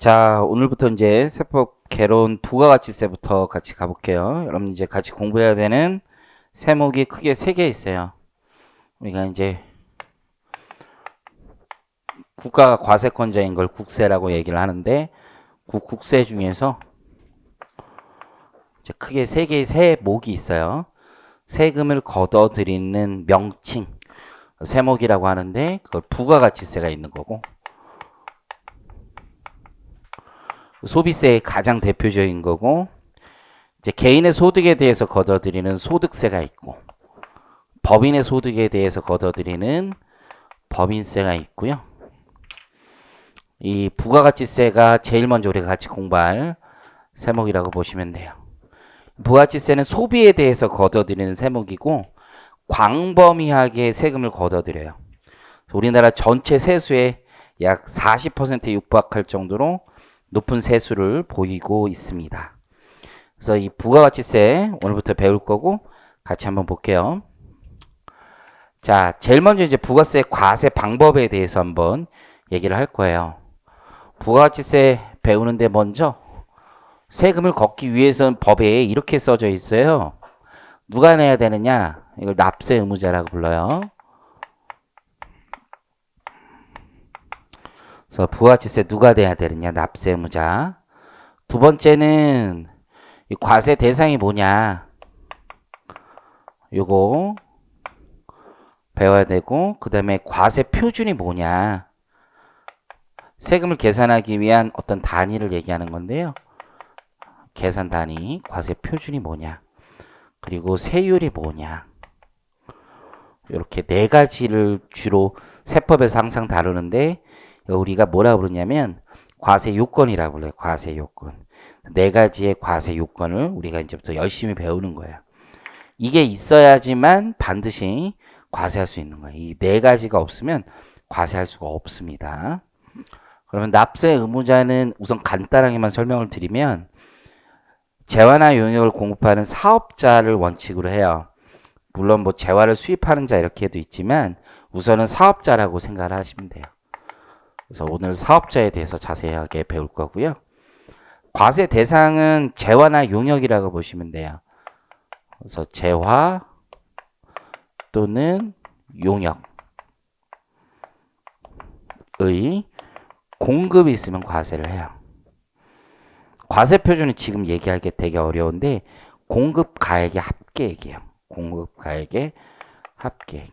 자, 오늘부터 이제 세법 개론 부가가치세부터 같이 가볼게요. 여러분 이제 같이 공부해야 되는 세목이 크게 세 개 있어요. 우리가 이제 국가가 과세권자인 걸 국세라고 얘기를 하는데 국세 중에서 이제 크게 세 개의 세목이 있어요. 세금을 걷어들이는 명칭 세목이라고 하는데 그걸 부가가치세가 있는 거고 소비세의 가장 대표적인 거고 이제 개인의 소득에 대해서 걷어들이는 소득세가 있고 법인의 소득에 대해서 걷어들이는 법인세가 있고요. 이 부가가치세가 제일 먼저 우리가 같이 공부할 세목이라고 보시면 돼요. 부가가치세는 소비에 대해서 걷어들이는 세목이고 광범위하게 세금을 걷어들여요. 우리나라 전체 세수의 약 40%에 육박할 정도로 높은 세수를 보이고 있습니다. 그래서 이 부가가치세 오늘부터 배울 거고 같이 한번 볼게요. 자, 제일 먼저 이제 부가세 과세 방법에 대해서 한번 얘기를 할 거예요. 부가가치세 배우는데 먼저 세금을 걷기 위해서는 법에 이렇게 써져 있어요. 누가 내야 되느냐? 이걸 납세 의무자라고 불러요. 그래서 부가가치세 누가 내야 되느냐? 납세 의무자. 두 번째는 이 과세 대상이 뭐냐? 요거 배워야 되고 그 다음에 과세 표준이 뭐냐? 세금을 계산하기 위한 어떤 단위를 얘기하는 건데요. 계산 단위, 과세 표준이 뭐냐? 그리고 세율이 뭐냐? 이렇게 네 가지를 주로 세법에서 항상 다루는데 우리가 뭐라고 부르냐면 과세 요건이라고 불러요. 과세 요건. 네 가지의 과세 요건을 우리가 이제부터 열심히 배우는 거예요. 이게 있어야지만 반드시 과세할 수 있는 거예요. 이 네 가지가 없으면 과세할 수가 없습니다. 그러면 납세 의무자는 우선 간단하게만 설명을 드리면 재화나 용역을 공급하는 사업자를 원칙으로 해요. 물론 뭐 재화를 수입하는 자 이렇게도 있지만 우선은 사업자라고 생각을 하시면 돼요. 그래서 오늘 사업자에 대해서 자세하게 배울 거고요. 과세 대상은 재화나 용역이라고 보시면 돼요. 그래서 재화 또는 용역의 공급이 있으면 과세를 해요. 과세 표준은 지금 얘기하기 되게 어려운데 공급 가액의 합계액이에요. 공급 가액의 합계액.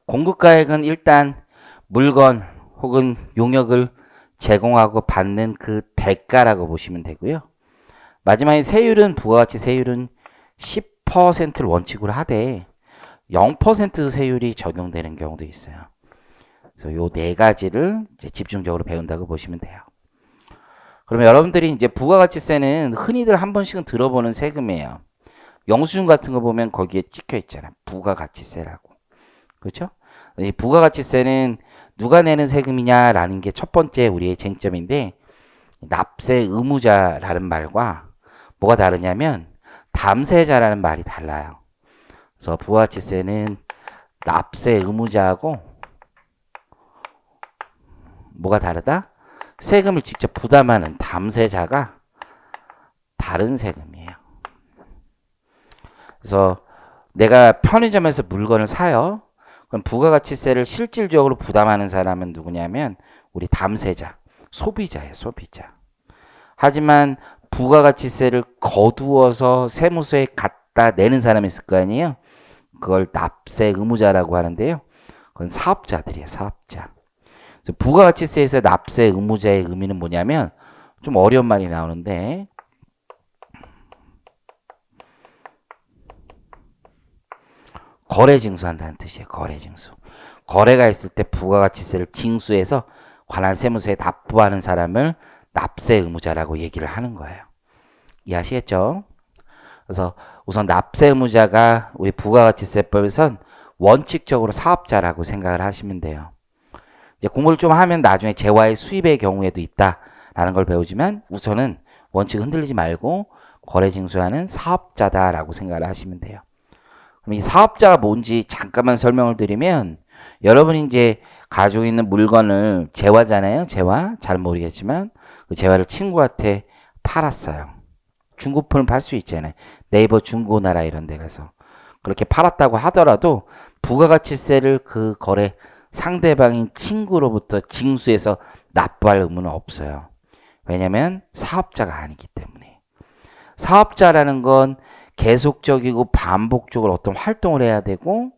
공급 가액은 일단 물건 혹은 용역을 제공하고 받는 그 대가라고 보시면 되고요. 마지막에 세율은 부가가치 세율은 10%를 원칙으로 하되 0% 세율이 적용되는 경우도 있어요. 그래서 요 네 가지를 이제 집중적으로 배운다고 보시면 돼요. 그러면 여러분들이 이제 부가가치세는 흔히들 한 번씩은 들어보는 세금이에요. 영수증 같은 거 보면 거기에 찍혀 있잖아요. 부가가치세라고. 그렇죠? 이 부가가치세는 누가 내는 세금이냐라는 게 첫 번째 우리의 쟁점인데 납세 의무자라는 말과 뭐가 다르냐면 담세자라는 말이 달라요. 그래서 부가가치세는 납세 의무자하고 뭐가 다르다? 세금을 직접 부담하는 담세자가 다른 세금이에요. 그래서 내가 편의점에서 물건을 사요. 그럼 부가가치세를 실질적으로 부담하는 사람은 누구냐면 우리 담세자, 소비자예요. 소비자. 하지만 부가가치세를 거두어서 세무서에 갖다 내는 사람이 있을 거 아니에요. 그걸 납세 의무자라고 하는데요. 그건 사업자들이에요. 사업자. 부가가치세에서 납세 의무자의 의미는 뭐냐면 좀 어려운 말이 나오는데 거래 징수한다는 뜻이에요. 거래 징수. 거래가 있을 때 부가가치세를 징수해서 관할 세무서에 납부하는 사람을 납세 의무자라고 얘기를 하는 거예요. 이해하시겠죠? 그래서 우선 납세 의무자가 우리 부가가치세법에선 원칙적으로 사업자라고 생각을 하시면 돼요. 이제 공부를 좀 하면 나중에 재화의 수입의 경우에도 있다라는 걸 배우지만 우선은 원칙 흔들리지 말고 거래 징수하는 사업자다라고 생각을 하시면 돼요. 그럼 이 사업자가 뭔지 잠깐만 설명을 드리면 여러분이 이제 가지고 있는 물건을 재화잖아요. 재화. 잘 모르겠지만 그 재화를 친구한테 팔았어요. 중고품을 팔 수 있잖아요. 네이버 중고나라 이런 데 가서. 그렇게 팔았다고 하더라도 부가가치세를 그 거래 상대방인 친구로부터 징수해서 납부할 의무는 없어요. 왜냐면 사업자가 아니기 때문에. 사업자라는 건 계속적이고 반복적으로 어떤 활동을 해야 되고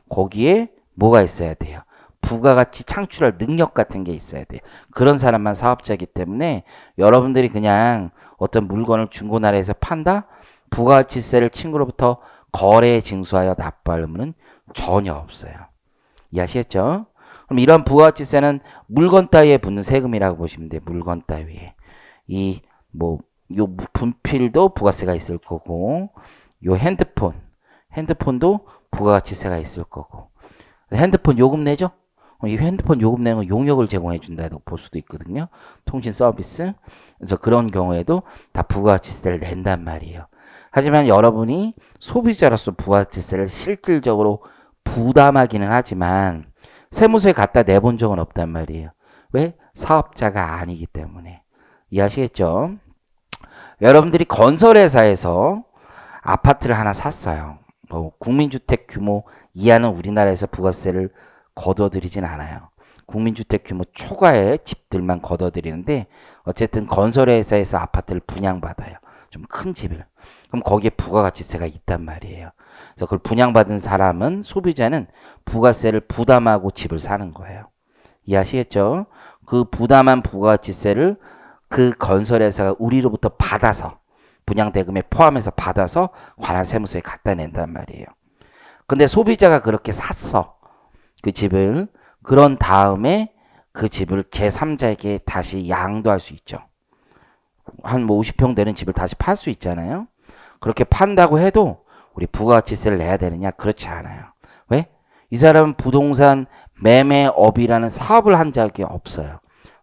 거기에 뭐가 있어야 돼요? 부가가치 창출할 능력 같은 게 있어야 돼요. 그런 사람만 사업자이기 때문에 여러분들이 그냥 어떤 물건을 중고나라에서 판다? 부가가치세를 친구로부터 거래에 징수하여 납부할 의무는 전혀 없어요. 이해하시겠죠? 그럼 이런 부가가치세는 물건 따위에 붙는 세금이라고 보시면 돼요. 물건 따위에. 요 분필도 부가세가 있을 거고, 요 핸드폰도 부가가치세가 있을 거고. 핸드폰 요금 내죠? 이 핸드폰 요금 내는 건 용역을 제공해 준다고 볼 수도 있거든요. 통신 서비스. 그래서 그런 경우에도 다 부가가치세를 낸단 말이에요. 하지만 여러분이 소비자로서 부가가치세를 실질적으로 부담하기는 하지만 세무서에 갖다 내본 적은 없단 말이에요. 왜? 사업자가 아니기 때문에. 이해하시겠죠? 여러분들이 건설회사에서 아파트를 하나 샀어요. 국민주택 규모 이하는 우리나라에서 부가세를 거둬들이진 않아요. 국민주택 규모 초과의 집들만 거둬들이는데 어쨌든 건설회사에서 아파트를 분양받아요. 좀 큰 집을. 그럼 거기에 부가가치세가 있단 말이에요. 그래서 그걸 분양받은 사람은 소비자는 부가세를 부담하고 집을 사는 거예요. 이해하시겠죠? 그 부담한 부가가치세를 그 건설회사가 우리로부터 받아서 분양대금에 포함해서 받아서 관할 세무서에 갖다 낸단 말이에요. 근데 소비자가 그렇게 샀어. 그 집을. 그런 다음에 그 집을 제3자에게 다시 양도할 수 있죠. 한 50평 되는 집을 다시 팔 수 있잖아요. 그렇게 판다고 해도 우리 부가가치세를 내야 되느냐? 그렇지 않아요. 왜? 이 사람은 부동산 매매업이라는 사업을 한 적이 없어요.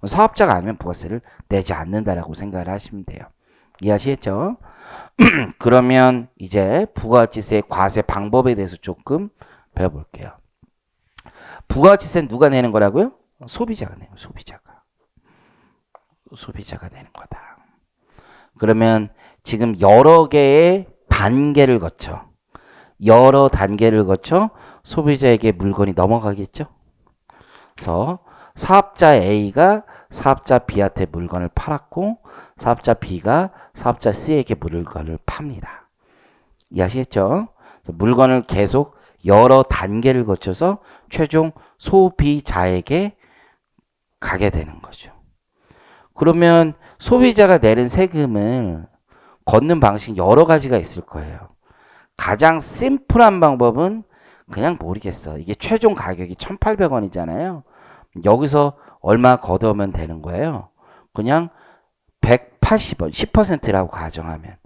사업자가 아니면 부가세를 내지 않는다라고 생각을 하시면 돼요. 이해하시겠죠? 그러면 이제 부가가치세 과세 방법에 대해서 조금 배워볼게요. 부가가치세는 누가 내는 거라고요? 소비자가 내는 거예요. 소비자가 내는 거다. 그러면 지금 여러 개의 단계를 거쳐 소비자에게 물건이 넘어가겠죠? 그래서 사업자 A가 사업자 B한테 물건을 팔았고 사업자 B가 사업자 C에게 물건을 팝니다. 이해하시겠죠? 물건을 계속 여러 단계를 거쳐서 최종 소비자에게 가게 되는 거죠. 그러면 소비자가 내는 세금을 걷는 방식 여러 가지가 있을 거예요. 가장 심플한 방법은 그냥 모르겠어. 이게 최종 가격이 1,800원이잖아요. 여기서 얼마 걷어오면 되는 거예요. 그냥 180원, 10%라고 가정하면.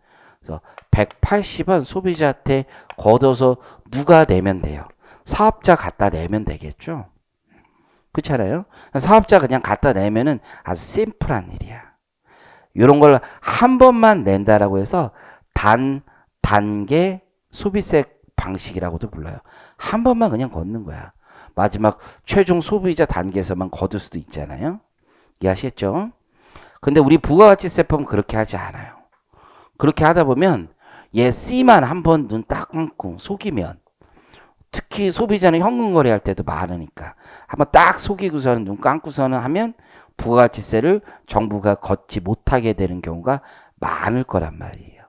그래서 180원 소비자한테 걷어서 누가 내면 돼요? 사업자 갖다 내면 되겠죠? 그렇잖아요? 사업자 그냥 갖다 내면은 아주 심플한 일이야. 이런 걸 한 번만 낸다라고 해서 단계 소비세 방식이라고도 불러요. 한 번만 그냥 걷는 거야. 마지막 최종 소비자 단계에서만 거둘 수도 있잖아요. 이해하시겠죠? 근데 우리 부가가치세법은 그렇게 하지 않아요. 그렇게 하다 보면 얘 C만 한 번 눈 딱 감고 속이면 특히 소비자는 현금 거래할 때도 많으니까 한번 딱 속이고서는 눈 감고서는 하면 부가가치세를 정부가 걷지 못하게 되는 경우가 많을 거란 말이에요.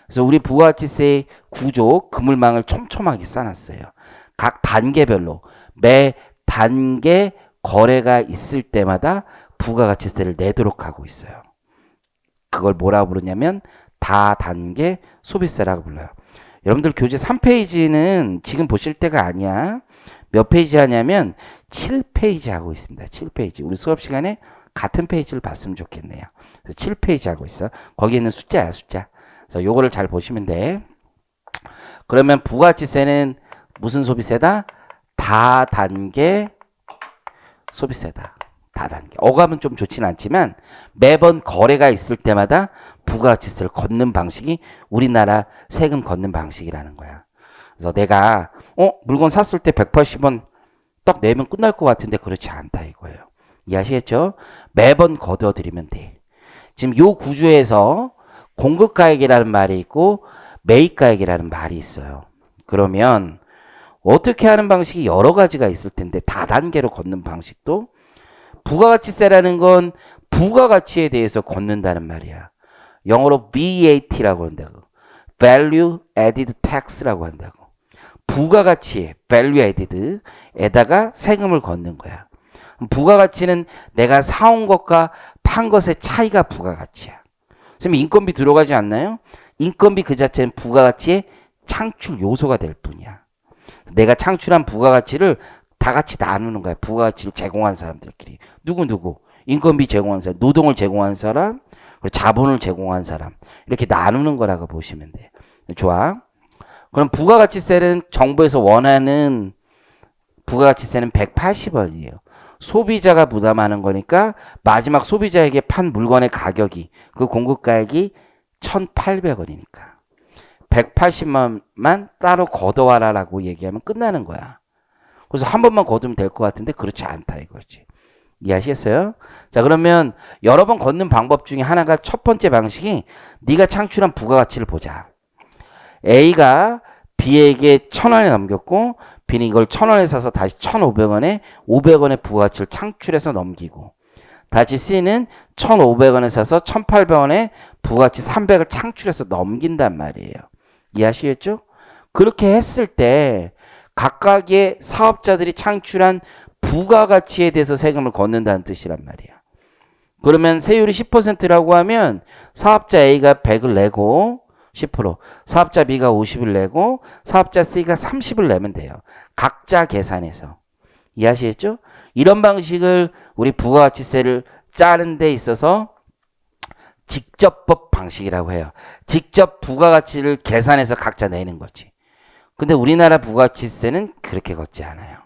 그래서 우리 부가가치세의 구조 그물망을 촘촘하게 쌓아놨어요. 각 단계별로 매 단계 거래가 있을 때마다 부가가치세를 내도록 하고 있어요. 그걸 뭐라고 부르냐면 다단계 소비세라고 불러요. 여러분들 교재 3페이지는 지금 보실 때가 아니야. 몇 페이지 하냐면 7페이지 하고 있습니다. 7페이지. 우리 수업 시간에 같은 페이지를 봤으면 좋겠네요. 그래서 7페이지 하고 있어. 거기 있는 숫자야, 숫자. 그래서 요거를 잘 보시면 돼. 그러면 부가가치세는 무슨 소비세다? 다단계 소비세다. 다단계. 어감은 좀 좋진 않지만 매번 거래가 있을 때마다 부가가치세를 걷는 방식이 우리나라 세금 걷는 방식이라는 거야. 그래서 내가 물건 샀을 때 180원 딱 내면 끝날 것 같은데 그렇지 않다 이거예요. 이해하시겠죠? 매번 거둬들이면 돼. 지금 요 구조에서 공급가액이라는 말이 있고 매입가액이라는 말이 있어요. 그러면 어떻게 하는 방식이 여러 가지가 있을 텐데 다단계로 걷는 방식도 부가가치세라는 건 부가가치에 대해서 걷는다는 말이야. 영어로 VAT라고 한다고. Value Added Tax라고 한다고. 부가가치에 Value Added에다가 세금을 걷는 거야. 부가가치는 내가 사온 것과 판 것의 차이가 부가가치야. 선생님 인건비 들어가지 않나요? 인건비 그 자체는 부가가치의 창출 요소가 될 뿐이야. 내가 창출한 부가가치를 다 같이 나누는 거야. 부가가치를 제공한 사람들끼리. 누구? 인건비 제공한 사람, 노동을 제공한 사람, 그리고 자본을 제공한 사람. 이렇게 나누는 거라고 보시면 돼. 좋아. 그럼 부가가치세는 정부에서 원하는 부가가치세는 180원이에요. 소비자가 부담하는 거니까 마지막 소비자에게 판 물건의 가격이 그 공급가액이 1,800원이니까 180만만 따로 걷어와라라고 얘기하면 끝나는 거야. 그래서 한 번만 걷으면 될 것 같은데 그렇지 않다 이거지. 이해하시겠어요? 자, 그러면 여러 번 걷는 방법 중에 하나가 첫 번째 방식이 네가 창출한 부가가치를 보자. A가 B에게 1,000원에 넘겼고 B는 이걸 1,000원에 사서 다시 1,500원에 500원의 부가가치를 창출해서 넘기고 다시 C는 1,500원에 사서 1,800원에 부가가치 300을 창출해서 넘긴단 말이에요. 이해하시겠죠? 그렇게 했을 때 각각의 사업자들이 창출한 부가가치에 대해서 세금을 걷는다는 뜻이란 말이야. 그러면 세율이 10%라고 하면 사업자 A가 100을 내고 10%, 사업자 B가 50을 내고 사업자 C가 30을 내면 돼요. 각자 계산해서. 이해하시겠죠? 이런 방식을 우리 부가가치세를 짜는 데 있어서 직접법 방식이라고 해요. 직접 부가가치를 계산해서 각자 내는 거지. 근데 우리나라 부가가치세는 그렇게 걷지 않아요.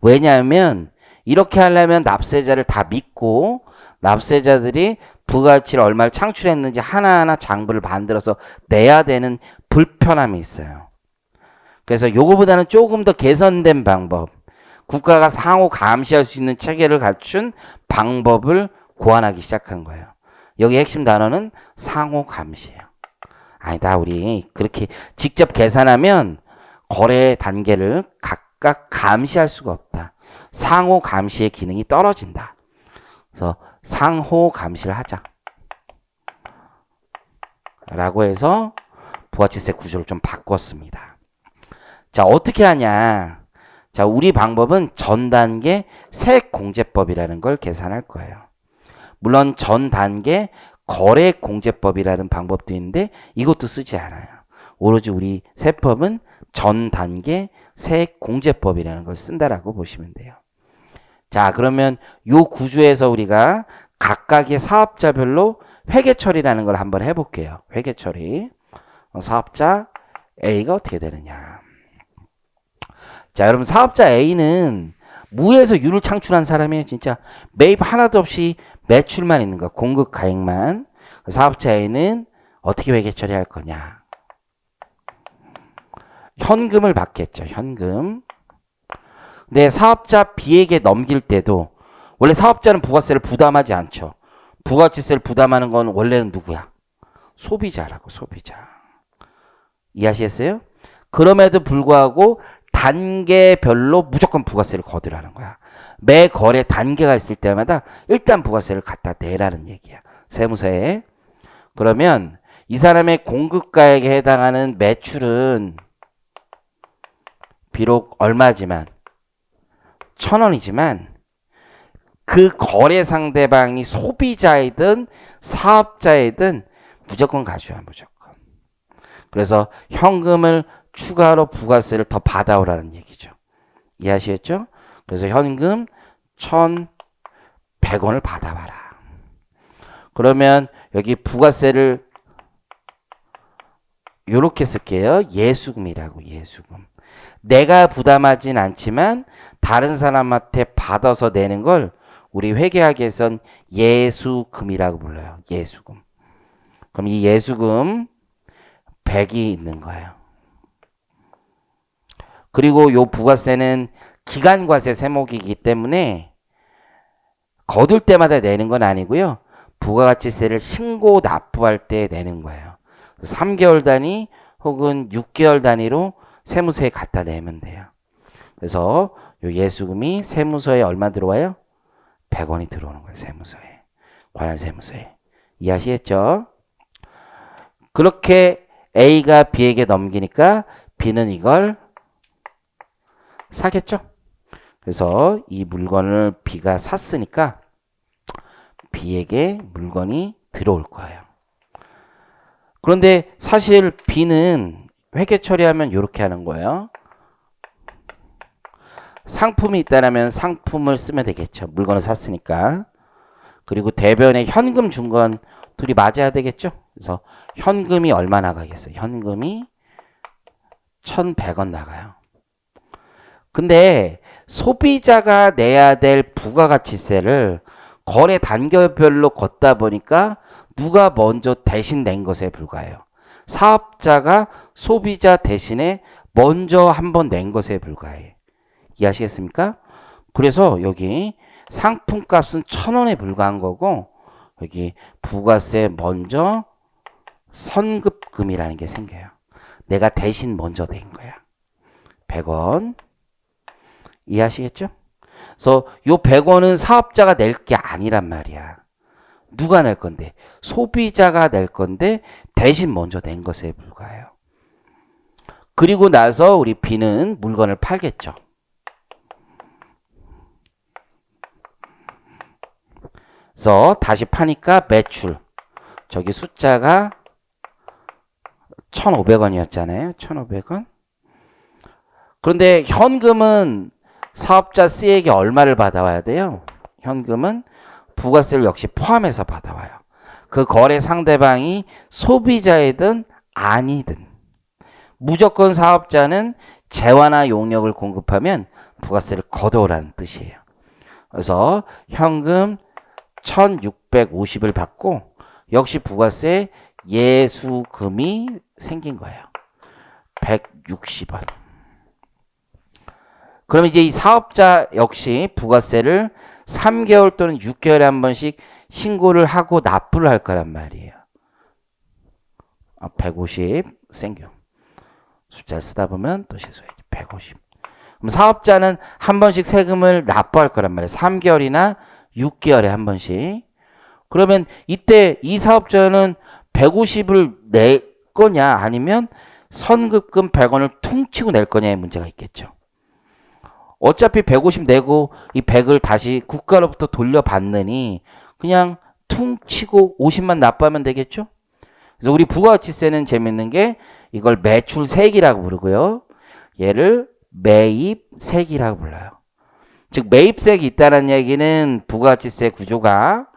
왜냐하면 이렇게 하려면 납세자를 다 믿고 납세자들이 부가가치를 얼마를 창출했는지 하나하나 장부를 만들어서 내야 되는 불편함이 있어요. 그래서 요거보다는 조금 더 개선된 방법, 국가가 상호 감시할 수 있는 체계를 갖춘 방법을 고안하기 시작한 거예요. 여기 핵심 단어는 상호 감시예요. 아니다, 우리 그렇게 직접 계산하면 거래 단계를 각각 감시할 수가 없다. 상호 감시의 기능이 떨어진다. 그래서 상호 감시를 하자. 라고 해서 부가치세 구조를 좀 바꿨습니다. 자, 어떻게 하냐. 자, 우리 방법은 전 단계 세액공제법이라는 걸 계산할 거예요. 물론 전 단계 거래공제법이라는 방법도 있는데 이것도 쓰지 않아요. 오로지 우리 세법은 전 단계 세액공제법이라는 걸 쓴다라고 보시면 돼요. 자, 그러면 요 구조에서 우리가 각각의 사업자별로 회계처리라는 걸 한번 해볼게요. 회계처리. 사업자 A가 어떻게 되느냐. 자, 여러분 사업자 A는 무에서 유를 창출한 사람이에요. 진짜 매입 하나도 없이 매출만 있는 거. 공급 가액만. 사업자 A는 어떻게 회계처리 할 거냐. 현금을 받겠죠. 현금. 근데 사업자 B에게 넘길 때도 원래 사업자는 부가세를 부담하지 않죠. 부가치세를 부담하는 건 원래는 누구야? 소비자라고, 소비자. 이해하시겠어요? 그럼에도 불구하고 단계별로 무조건 부가세를 거두라는 거야. 매 거래 단계가 있을 때마다 일단 부가세를 갖다 내라는 얘기야. 세무서에. 그러면 이 사람의 공급가액에 해당하는 매출은 비록 얼마지만 1,000원이지만 그 거래 상대방이 소비자이든 사업자이든 무조건 가져와, 무조건. 그래서 현금을 추가로 부가세를 더 받아오라는 얘기죠. 이해하시겠죠? 그래서 현금 1,100원을 받아와라. 그러면 여기 부가세를 요렇게 쓸게요. 예수금이라고, 예수금. 내가 부담하진 않지만 다른 사람한테 받아서 내는 걸 우리 회계학에선 예수금이라고 불러요. 예수금. 그럼 이 예수금 100이 있는 거예요. 그리고 요 부가세는 기간과세 세목이기 때문에 거둘 때마다 내는 건 아니고요. 부가가치세를 신고 납부할 때 내는 거예요. 3개월 단위 혹은 6개월 단위로 세무서에 갖다 내면 돼요. 그래서 요 예수금이 세무서에 얼마 들어와요? 100원이 들어오는 거예요. 세무서에. 관할 세무서에. 이해하시겠죠? 그렇게 A가 B에게 넘기니까 B는 이걸 사겠죠? 그래서 이 물건을 B가 샀으니까 B에게 물건이 들어올 거예요. 그런데 사실 B는 회계 처리하면 이렇게 하는 거예요. 상품이 있다면 상품을 쓰면 되겠죠. 물건을 샀으니까. 그리고 대변에 현금 준 건 둘이 맞아야 되겠죠. 그래서 현금이 얼마 나가겠어요? 현금이 1,100원 나가요. 근데 소비자가 내야 될 부가가치세를 거래 단계별로 걷다 보니까 누가 먼저 대신 낸 것에 불과해요. 사업자가 소비자 대신에 먼저 한번 낸 것에 불과해요. 이해하시겠습니까? 그래서 여기 상품값은 1,000원에 불과한 거고 여기 부가세 먼저 선급금이라는 게 생겨요. 내가 대신 먼저 낸 거야. 100원. 이해하시겠죠? 그래서 요 100원은 사업자가 낼 게 아니란 말이야. 누가 낼 건데? 소비자가 낼 건데 대신 먼저 낸 것에 불과해요. 그리고 나서 우리 B는 물건을 팔겠죠. 그래서 다시 파니까 매출. 저기 숫자가 1,500원이었잖아요. 1,500원. 그런데 현금은 사업자 C에게 얼마를 받아와야 돼요? 현금은 부가세를 역시 포함해서 받아와요. 그 거래 상대방이 소비자이든 아니든 무조건 사업자는 재화나 용역을 공급하면 부가세를 걷어오라는 뜻이에요. 그래서 현금 1,650을 받고 역시 부가세 예수금이 생긴 거예요. 160원. 그럼 이제 이 사업자 역시 부가세를 3개월 또는 6개월에 한 번씩 신고를 하고 납부를 할 거란 말이에요. 150 생겨. 숫자 쓰다 보면 또 실수해야지. 150. 그럼 사업자는 한 번씩 세금을 납부할 거란 말이에요. 3개월이나 6개월에 한 번씩. 그러면 이때 이 사업자는 150을 낼 거냐 아니면 선급금 100원을 퉁치고 낼 거냐의 문제가 있겠죠. 어차피 150 내고 이 100을 다시 국가로부터 돌려받느니 그냥 퉁치고 50만 납부하면 되겠죠. 그래서 우리 부가가치세는 재밌는 게 이걸 매출세기라고 부르고요. 얘를 매입세기라고 불러요. 즉 매입세액이 있다는 얘기는 부가가치세 구조가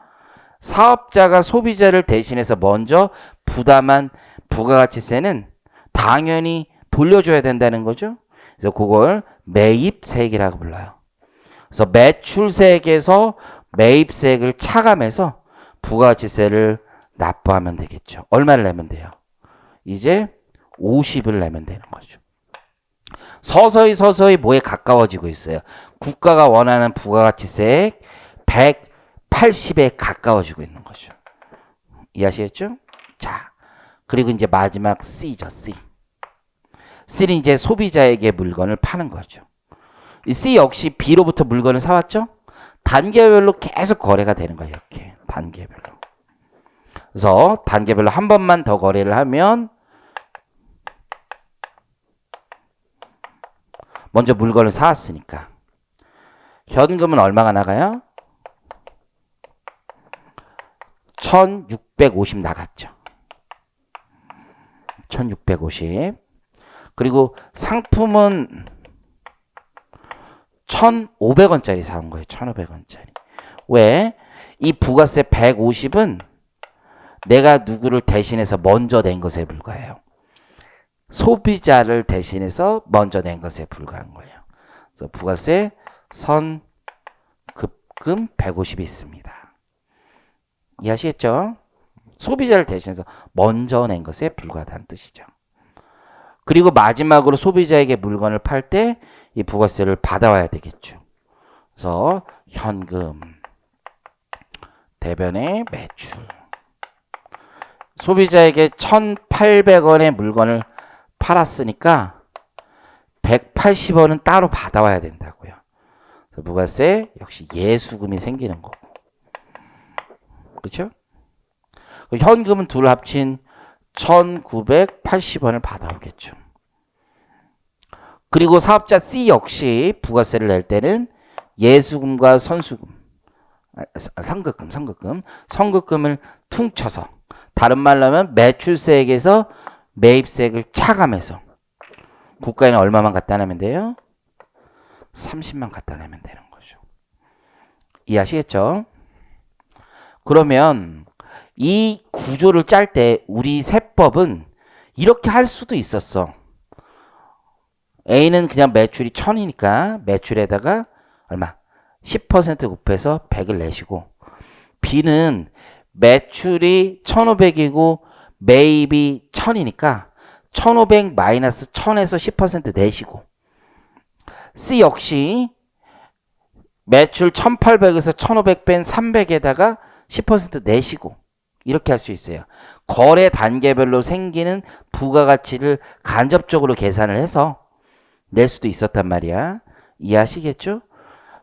사업자가 소비자를 대신해서 먼저 부담한 부가가치세는 당연히 돌려줘야 된다는 거죠. 그래서 그걸 매입세액이라고 불러요. 그래서 매출세액에서 매입세액을 차감해서 부가가치세를 납부하면 되겠죠. 얼마를 내면 돼요? 이제 50을 내면 되는 거죠. 서서히 뭐에 가까워지고 있어요. 국가가 원하는 부가가치세액 180에 가까워지고 있는 거죠. 이해하시겠죠? 자, 그리고 이제 마지막 C죠. C. C는 이제 소비자에게 물건을 파는 거죠. 이 C 역시 B로부터 물건을 사왔죠? 단계별로 계속 거래가 되는 거예요. 이렇게 단계별로. 그래서 단계별로 한 번만 더 거래를 하면 먼저 물건을 사왔으니까 현금은 얼마가 나가요? 1,650 나갔죠. 1,650. 그리고 상품은 1,500원짜리 사온 거예요. 1,500원짜리. 왜? 이 부가세 150은 내가 누구를 대신해서 먼저 낸 것에 불과해요. 소비자를 대신해서 먼저 낸 것에 불과한 거예요. 그래서 부가세 선급금 150이 있습니다. 이해하시겠죠? 소비자를 대신해서 먼저 낸 것에 불과하다는 뜻이죠. 그리고 마지막으로 소비자에게 물건을 팔 때 이 부가세를 받아와야 되겠죠. 그래서 현금, 대변의 매출. 소비자에게 1,800원의 물건을 팔았으니까 180원은 따로 받아와야 된다고요. 그래서 부가세 역시 예수금이 생기는 거고. 그렇죠? 현금은 둘 합친 1,980원을 받아오겠죠. 그리고 사업자 C 역시 부가세를 낼 때는 예수금과 선급금을 퉁쳐서, 다른 말로 하면 매출세액에서 매입세액을 차감해서 국가에는 얼마만 갖다 내면 돼요? 30만 갖다 내면 되는 거죠. 이해하시겠죠? 그러면 이 구조를 짤 때 우리 세법은 이렇게 할 수도 있었어. A는 그냥 매출이 1000이니까 매출에다가 얼마? 10% 곱해서 100을 내시고, B는 매출이 1500이고 매입이 1000이니까 1500 마이너스 1000에서 10% 내시고, C 역시 매출 1800에서 1500 뺀 300에다가 10% 내시고, 이렇게 할 수 있어요. 거래 단계별로 생기는 부가가치를 간접적으로 계산을 해서 낼 수도 있었단 말이야. 이해하시겠죠?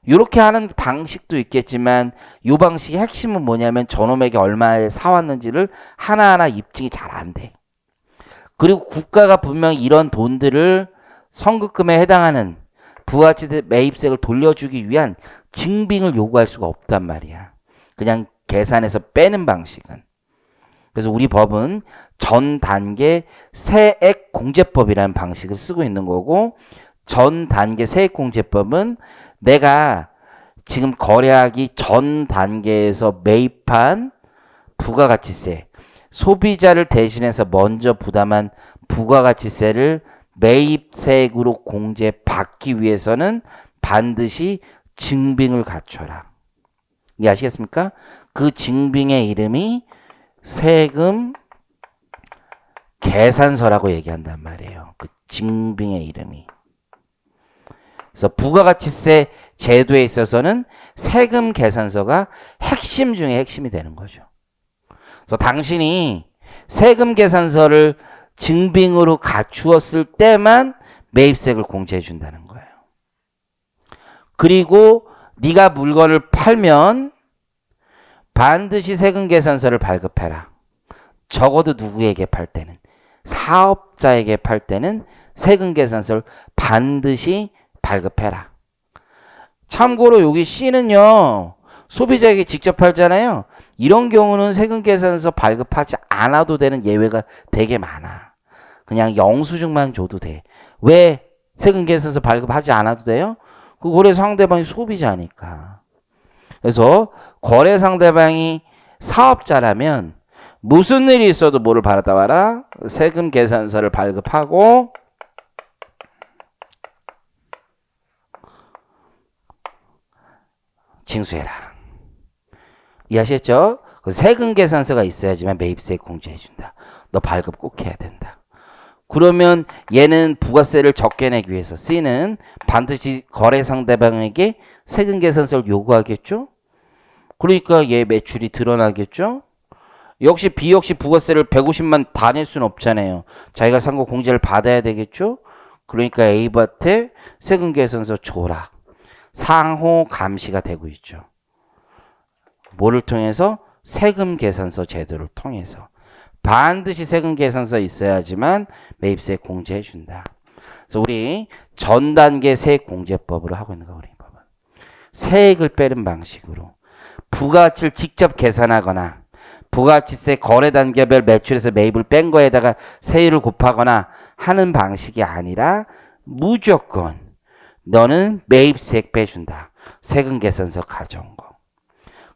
이렇게 하는 방식도 있겠지만 이 방식의 핵심은 뭐냐면 저놈에게 얼마에 사왔는지를 하나하나 입증이 잘 안 돼. 그리고 국가가 분명히 이런 돈들을 선급금에 해당하는 부가가치 매입세액을 돌려주기 위한 증빙을 요구할 수가 없단 말이야. 그냥 계산해서 빼는 방식은. 그래서 우리 법은 전 단계 세액 공제법이라는 방식을 쓰고 있는 거고, 전 단계 세액 공제법은 내가 지금 거래하기 전 단계에서 매입한 부가가치세, 소비자를 대신해서 먼저 부담한 부가가치세를 매입세액으로 공제받기 위해서는 반드시 증빙을 갖춰라. 이해하시겠습니까? 그 증빙의 이름이 세금 계산서라고 얘기한단 말이에요. 그 증빙의 이름이. 그래서 부가가치세 제도에 있어서는 세금 계산서가 핵심 중에 핵심이 되는 거죠. 그래서 당신이 세금 계산서를 증빙으로 갖추었을 때만 매입세액을 공제해 준다는 거예요. 그리고 네가 물건을 팔면 반드시 세금 계산서를 발급해라. 적어도 누구에게 팔 때는, 사업자에게 팔 때는 세금 계산서를 반드시 발급해라. 참고로 여기 C는요, 소비자에게 직접 팔잖아요. 이런 경우는 세금 계산서 발급하지 않아도 되는 예외가 되게 많아. 그냥 영수증만 줘도 돼. 왜 세금 계산서 발급하지 않아도 돼요? 그 거래 상대방이 소비자니까. 그래서 거래 상대방이 사업자라면 무슨 일이 있어도 뭐를 받았다 와라? 세금 계산서를 발급하고 징수해라. 이해하셨죠? 세금 계산서가 있어야지만 매입세액 공제해준다. 너 발급 꼭 해야 된다. 그러면 얘는 부가세를 적게 내기 위해서 C는 반드시 거래 상대방에게 세금 계산서를 요구하겠죠? 그러니까 얘 매출이 드러나겠죠? 역시 B 역시 부가세를 150만 다 낼 수는 없잖아요. 자기가 산 거 공제를 받아야 되겠죠? 그러니까 A한테 세금 계산서 줘라. 상호 감시가 되고 있죠. 뭐를 통해서? 세금 계산서 제도를 통해서. 반드시 세금 계산서 있어야지만 매입세 공제해 준다. 그래서 우리 전 단계 세액 공제법으로 하고 있는 거, 우리 법은 세액을 빼는 방식으로 부가가치를 직접 계산하거나 부가가치세 거래 단계별 매출에서 매입을 뺀 거에다가 세율을 곱하거나 하는 방식이 아니라 무조건 너는 매입세액 빼준다. 세금 계산서 가져온 거.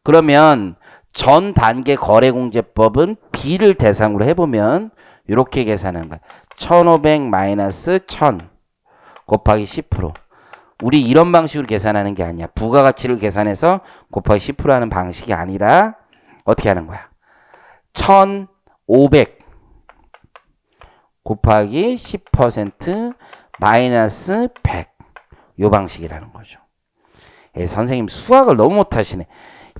그러면 전 단계 거래공제법은 B를 대상으로 해보면 이렇게 계산하는 거야. 1500 마이너스 1000 곱하기 10%. 우리 이런 방식으로 계산하는 게 아니야. 부가가치를 계산해서 곱하기 10% 하는 방식이 아니라 어떻게 하는 거야? 1500 곱하기 10% 마이너스 100 요 방식이라는 거죠. 선생님 수학을 너무 못하시네.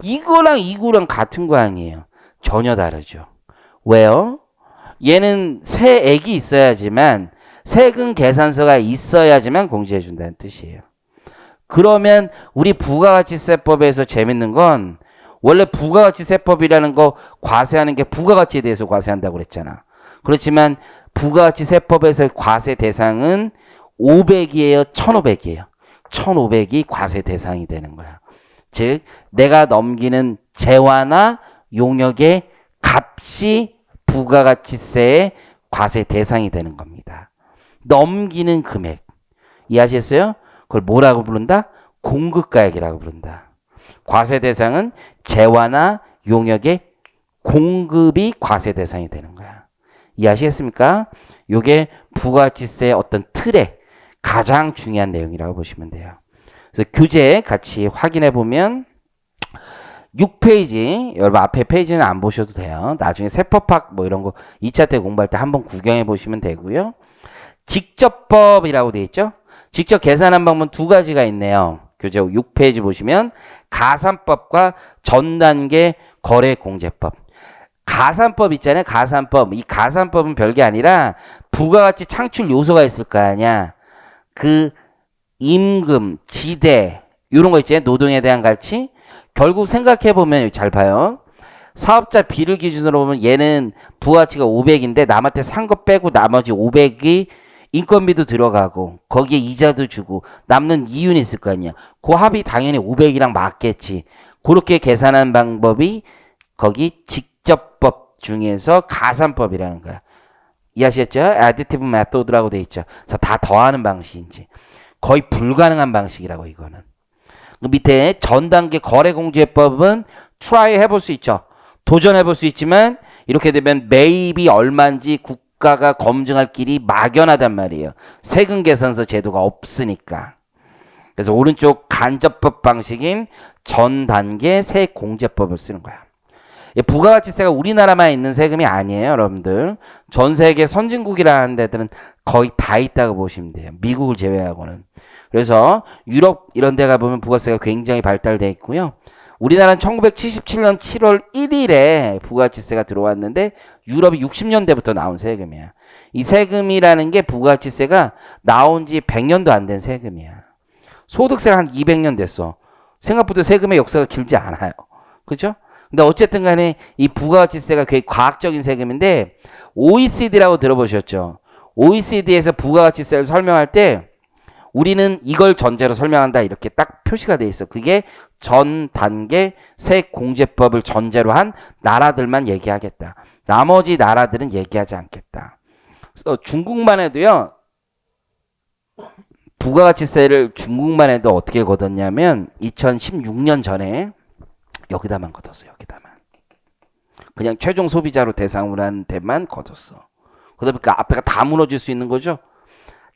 이거랑 이거랑 같은 거 아니에요. 전혀 다르죠. 왜요? 얘는 세액이 있어야지만 세금 계산서가 있어야지만 공제해 준다는 뜻이에요. 그러면 우리 부가가치세법에서 재밌는 건 원래 부가가치세법이라는 거 과세하는 게 부가가치에 대해서 과세한다고 그랬잖아. 그렇지만 부가가치세법에서 과세 대상은 500이에요, 1500이에요. 1500이 과세 대상이 되는 거야. 즉 내가 넘기는 재화나 용역의 값이 부가가치세의 과세 대상이 되는 겁니다. 넘기는 금액. 이해하셨어요? 그걸 뭐라고 부른다? 공급가액이라고 부른다. 과세 대상은 재화나 용역의 공급이 과세 대상이 되는 거야. 이해하시겠습니까? 이게 부가가치세의 어떤 틀의 가장 중요한 내용이라고 보시면 돼요. 그래서 교재 같이 확인해 보면 6페이지, 여러분 앞에 페이지는 안 보셔도 돼요. 나중에 세법학 뭐 이런 거 2차 때 공부할 때 한번 구경해 보시면 되고요. 직접법이라고 되어 있죠. 직접 계산한 방법은 두 가지가 있네요. 교재 6페이지 보시면 가산법과 전단계 거래공제법. 가산법 있잖아요. 가산법. 이 가산법은 별게 아니라 부가가치 창출 요소가 있을 거 아니야. 그 임금, 지대 이런 거 있잖아요. 노동에 대한 가치. 결국 생각해보면 잘 봐요. 사업자 비를 기준으로 보면 얘는 부가가치가 500인데 남한테 산 거 빼고 나머지 500이 인건비도 들어가고 거기에 이자도 주고 남는 이윤이 있을 거 아니야. 그 합이 당연히 500이랑 맞겠지. 그렇게 계산하는 방법이 거기 직접법 중에서 가산법이라는 거야. 이해하셨죠? additive method라고 돼 있죠. 그래서 다 더하는 방식인지 거의 불가능한 방식이라고 이거는. 그 밑에 전단계 거래공제법은 try 해볼 수 있죠. 도전해볼 수 있지만 이렇게 되면 매입이 얼마인지 국가가 검증할 길이 막연하단 말이에요. 세금 계산서 제도가 없으니까. 그래서 오른쪽 간접법 방식인 전단계 세액공제법을 쓰는 거야. 부가가치세가 우리나라만 있는 세금이 아니에요, 여러분들. 전 세계 선진국이라는 데들은 거의 다 있다고 보시면 돼요. 미국을 제외하고는. 그래서 유럽 이런 데 가보면 부가세가 굉장히 발달되어 있고요. 우리나라는 1977년 7월 1일에 부가가치세가 들어왔는데 유럽이 60년대부터 나온 세금이야. 이 세금이라는 게 부가가치세가 나온 지 100년도 안 된 세금이야. 소득세가 한 200년 됐어. 생각보다 세금의 역사가 길지 않아요. 그죠? 근데 어쨌든 간에 이 부가가치세가 굉장히 과학적인 세금인데 OECD라고 들어보셨죠? OECD에서 부가가치세를 설명할 때 우리는 이걸 전제로 설명한다 이렇게 딱 표시가 돼 있어. 그게 전 단계 세액공제법을 전제로 한 나라들만 얘기하겠다. 나머지 나라들은 얘기하지 않겠다. 그래서 중국만 해도요. 부가가치세를 중국만 해도 어떻게 걷었냐면 2016년 전에 여기다만 걷었어. 여기다만. 그냥 최종 소비자로 대상으로 한 데만 걷었어. 그러다 보니까 앞에가 다 무너질 수 있는 거죠.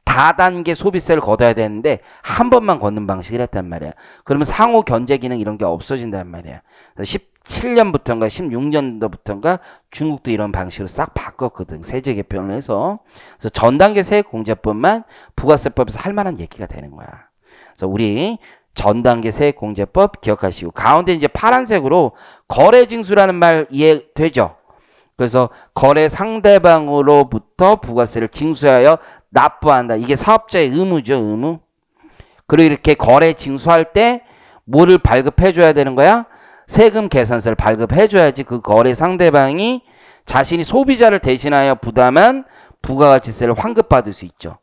다단계 소비세를 걷어야 되는데 한 번만 걷는 방식을 했단 말이야. 그러면 상호 견제 기능 이런 게 없어진단 말이야. 17년부터인가 16년도부터인가 중국도 이런 방식으로 싹 바꿨거든. 세제 개편을 해서. 그래서 전단계 세액공제법만 부가세법에서 할 만한 얘기가 되는 거야. 그래서 우리 전단계 세액공제법 기억하시고 가운데 이제 파란색으로 거래징수라는 말 이해되죠? 그래서 거래 상대방으로부터 부가세를 징수하여 납부한다. 이게 사업자의 의무죠. 의무. 그리고 이렇게 거래 징수할 때 뭐를 발급해 줘야 되는 거야? 세금 계산서를 발급해 줘야지 그 거래 상대방이 자신이 소비자를 대신하여 부담한 부가가치세를 환급받을 수 있죠.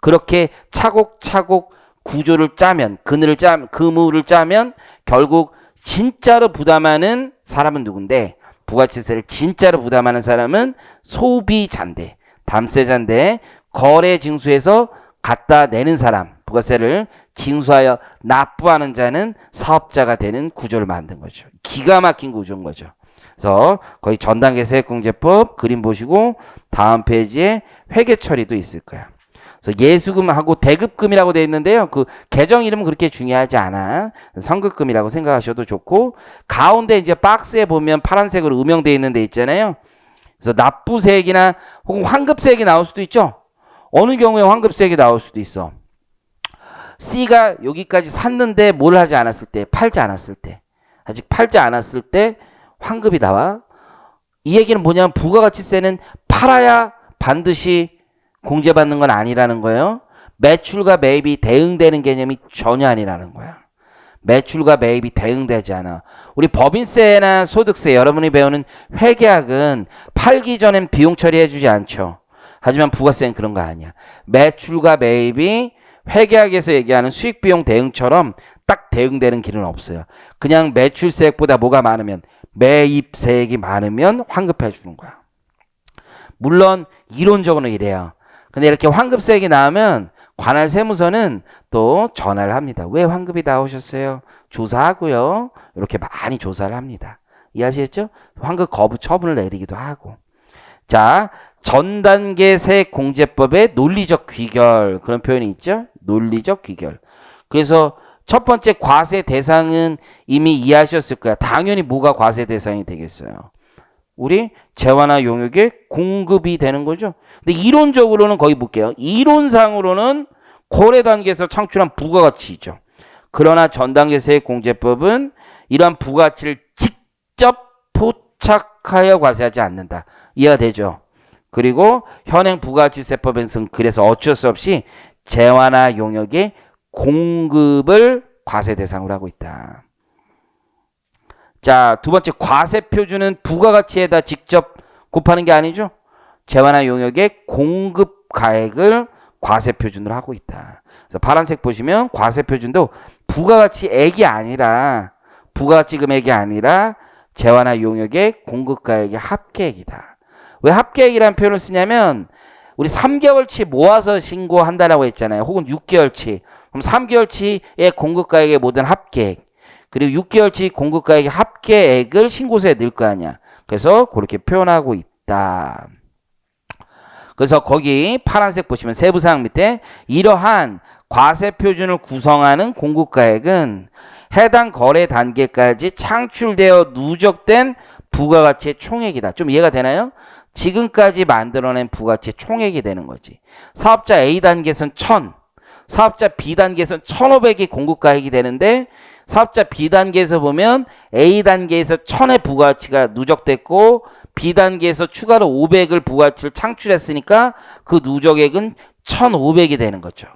그렇게 차곡차곡 구조를 짜면 그물을 짜면 결국 진짜로 부담하는 사람은 누군데 부가가치세를 진짜로 부담하는 사람은 소비자인데 담세자인데 거래 징수에서 갖다 내는 사람 부가세를 징수하여 납부하는 자는 사업자가 되는 구조를 만든 거죠. 기가 막힌 구조인 거죠. 그래서 거의 전단계 세액공제법 그림 보시고 다음 페이지에 회계 처리도 있을 거야. 그래서 예수금하고 대급금이라고 되어 있는데요. 그 계정 이름은 그렇게 중요하지 않아. 선급금이라고 생각하셔도 좋고 가운데 이제 박스에 보면 파란색으로 음영되어 있는 데 있잖아요. 그래서 납부세액이나 혹은 환급세액이 나올 수도 있죠. 어느 경우에 환급세액이 나올 수도 있어. C가 여기까지 샀는데 뭘 하지 않았을 때, 팔지 않았을 때, 아직 팔지 않았을 때 환급이 나와. 이 얘기는 뭐냐면 부가가치세는 팔아야 반드시 공제받는 건 아니라는 거예요. 매출과 매입이 대응되는 개념이 전혀 아니라는 거야. 매출과 매입이 대응되지 않아. 우리 법인세나 소득세 여러분이 배우는 회계학은 팔기 전엔 비용 처리해주지 않죠. 하지만 부가세는 그런 거 아니야. 매출과 매입이 회계학에서 얘기하는 수익 비용 대응처럼 딱 대응되는 길은 없어요. 그냥 매출세액보다 뭐가 많으면, 매입세액이 많으면 환급해 주는 거야. 물론 이론적으로는 이래요. 근데 이렇게 환급세액이 나오면 관할 세무서는 또 전화를 합니다. 왜 환급이 나오셨어요? 조사하고요. 이렇게 많이 조사를 합니다. 이해하시겠죠? 환급 거부 처분을 내리기도 하고. 자, 전단계 세액공제법의 논리적 귀결, 그런 표현이 있죠? 논리적 귀결. 그래서 첫 번째 과세 대상은 이미 이해하셨을 거야. 당연히 뭐가 과세 대상이 되겠어요? 우리 재화나 용역의 공급이 되는 거죠. 근데 이론적으로는 거기 볼게요. 이론상으로는 고래 단계에서 창출한 부가가치죠. 그러나 전단계 세액공제법은 이러한 부가가치를 직접 포착하여 과세하지 않는다. 이해가 되죠? 그리고 현행 부가가치세법에서는 그래서 어쩔 수 없이 재화나 용역의 공급을 과세 대상으로 하고 있다. 자, 두 번째 과세 표준은 부가가치에다 직접 곱하는 게 아니죠. 재화나 용역의 공급 가액을 과세 표준으로 하고 있다. 그래서 파란색 보시면 과세 표준도 부가가치액이 아니라, 부가가치 금액이 아니라 재화나 용역의 공급 가액의 합계액이다. 왜 합계액이라는 표현을 쓰냐면 우리 3개월치 모아서 신고한다라고 했잖아요. 혹은 6개월치. 그럼 3개월치의 공급가액의 모든 합계액, 그리고 6개월치 공급가액의 합계액을 신고서에 넣을 거 아니야. 그래서 그렇게 표현하고 있다. 그래서 거기 파란색 보시면 세부사항 밑에 이러한 과세 표준을 구성하는 공급가액은 해당 거래 단계까지 창출되어 누적된 부가가치의 총액이다. 좀 이해가 되나요? 지금까지 만들어낸 부가가치의 총액이 되는 거지. 사업자 A단계에서는 1000, 사업자 B단계에서는 1500이 공급가액이 되는데, 사업자 B단계에서 보면 A단계에서 1000의 부가가치가 누적됐고 B단계에서 추가로 500을 부가가치를 창출했으니까 그 누적액은 1500이 되는 거죠.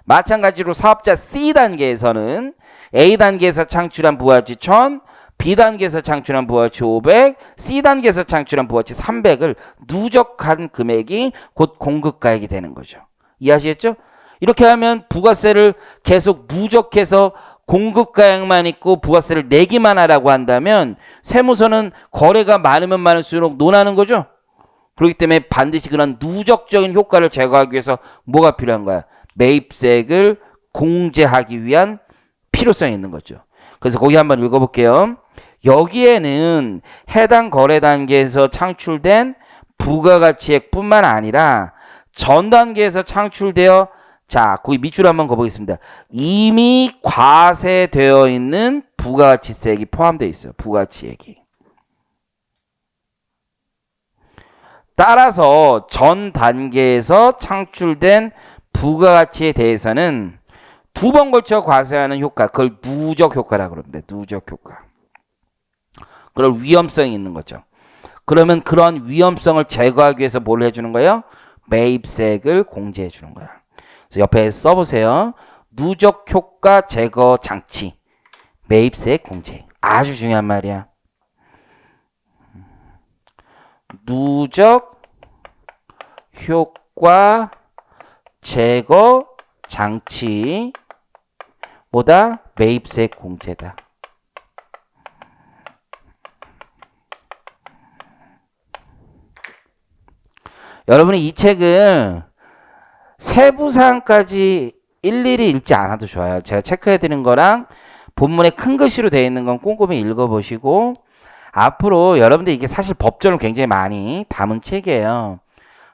마찬가지로 사업자 C단계에서는 A단계에서 창출한 부가가치 1000, B단계에서 창출한 부가가치 500, C단계에서 창출한 부가가치 300을 누적한 금액이 곧 공급가액이 되는 거죠. 이해하시겠죠? 이렇게 하면 부가세를 계속 누적해서 공급가액만 있고 부가세를 내기만 하라고 한다면 세무서는 거래가 많으면 많을수록 논하는 거죠. 그렇기 때문에 반드시 그런 누적적인 효과를 제거하기 위해서 뭐가 필요한 거야? 매입세액을 공제하기 위한 필요성이 있는 거죠. 그래서 거기 한번 읽어볼게요. 여기에는 해당 거래 단계에서 창출된 부가가치액뿐만 아니라 전 단계에서 창출되어, 자, 거기 밑줄 한번 가보겠습니다. 이미 과세되어 있는 부가가치세액이 포함되어 있어요. 부가가치액이. 따라서 전 단계에서 창출된 부가가치에 대해서는 두 번 걸쳐 과세하는 효과, 그걸 누적 효과라고 그럽니다. 누적 효과. 그럴 위험성이 있는 거죠. 그러면 그런 위험성을 제거하기 위해서 뭘 해주는 거예요? 매입세액을 공제해 주는 거야. 그래서 옆에 써보세요. 누적 효과 제거 장치, 매입세액 공제. 아주 중요한 말이야. 누적 효과 제거 장치 보다 매입세액 공제다. 여러분이 이 책을 세부사항까지 일일이 읽지 않아도 좋아요. 제가 체크해드린 거랑 본문에 큰 글씨로 되어 있는 건 꼼꼼히 읽어보시고, 앞으로 여러분들 이게 사실 법전을 굉장히 많이 담은 책이에요.